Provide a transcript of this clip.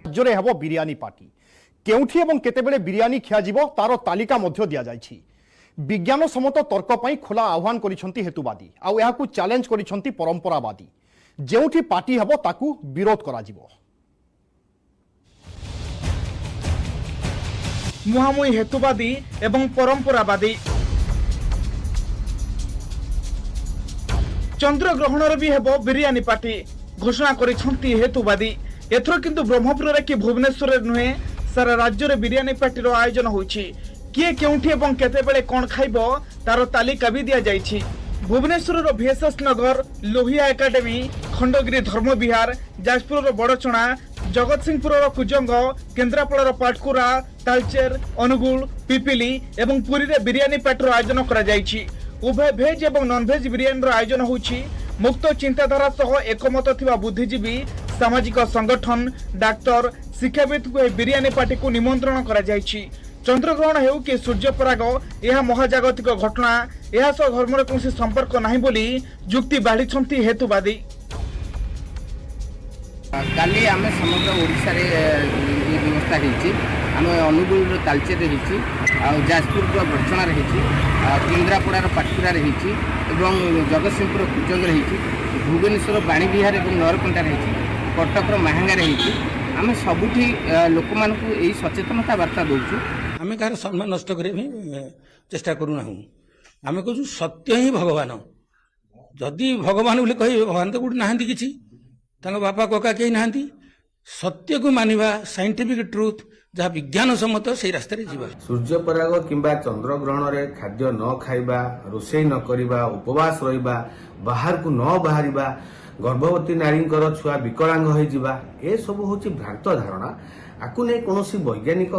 राज्य हेब बिरियानी पार्टी केउठी एवं केतेबेले बिरियानी खियाजिबो तार तालिका मध्य दिया जायछि। विज्ञान सम्मत तर्क पई खोला आह्वान करिसंती हेतुवादी आउ एहाकु चैलेंज करिसंती परंपरावादी। जेउठी पार्टी हेबो ताकू विरोध कराजिबो। मुहामुही हेतुवादी एवं परंपरावादी चंद्रग्रहण भी हेबो बिरियानी पार्टी घोषणा करिसंती हेतुवादी। एथर किंतु ब्रह्मपुर कि भुवनेश्वर नुहे सारा राज्य में बिरियानी पार्टी आयोजन होइछि। किए केउठी एवं केतेबेले कोन खाइबो तार तालिका भी दिया जाइछि। भुवनेश्वर VSS नगर, लोहिया एकाडेमी, खंडगिरी धर्म विहार, जाजपुर बड़चणा, जगतसिंहपुर कुजंग, केन्द्रापड़ा पाटकुरा, तालचेर, अनुगुल, पिपिली एवं पुरी रे बिरियानी पार्टी आयोजन करा जाइछि। उभय भेज एवं नॉन भेज बिरियानी आयोजन होइछि। मुक्त चिंताधारा सह एकमत थिबा बुद्धिजीवी, सामाजिक संगठन, डाक्तर, शिक्षाविद को बिरियानी पार्टी को निमंत्रण करा जाइछि। चंद्रग्रहण हेउ कि सूर्यपराग यह महाजागतिक घटना यह सह धर्मर कौन संपर्क नहीं बोली जुक्ति बाढ़ी हेतुवादी। काली आम समग्र ओडिशा रे ये व्यवस्था होती आम अनुगुल तालचेर जाजपुर बड़चणा केन्द्रापड़ार पाटकुरा जगतसिंहपुर कुजंग भुवनेश्वर बाणी विहार और नरकंटार कटक महांगार आम सबुठी लोक मान सचेतनता वार्ता दौचु। आम कह सम्मान नष्ट करने चेष्टा करूना आम कहूँ सत्य ही भगवान। जदि भगवान बोले कहे भगवान तो कौटी नहांती किसी बापा कका कहीं नहांती। सत्य को मानिबा साइंटिफिक ट्रुथ जहाँ विज्ञान सम्मत से रास्ता जीवा। सूर्यपराग किंबा चंद्रग्रहण रे खाद्य न खाइबा, रोषेई न करिबा, उपवास रहिबा, बाहर को न बाहरिबा, गर्भवती नारी छुआ विकलांग हो ए सब हूँ भ्रांत धारणा। आकु नहीं कौन वैज्ञानिक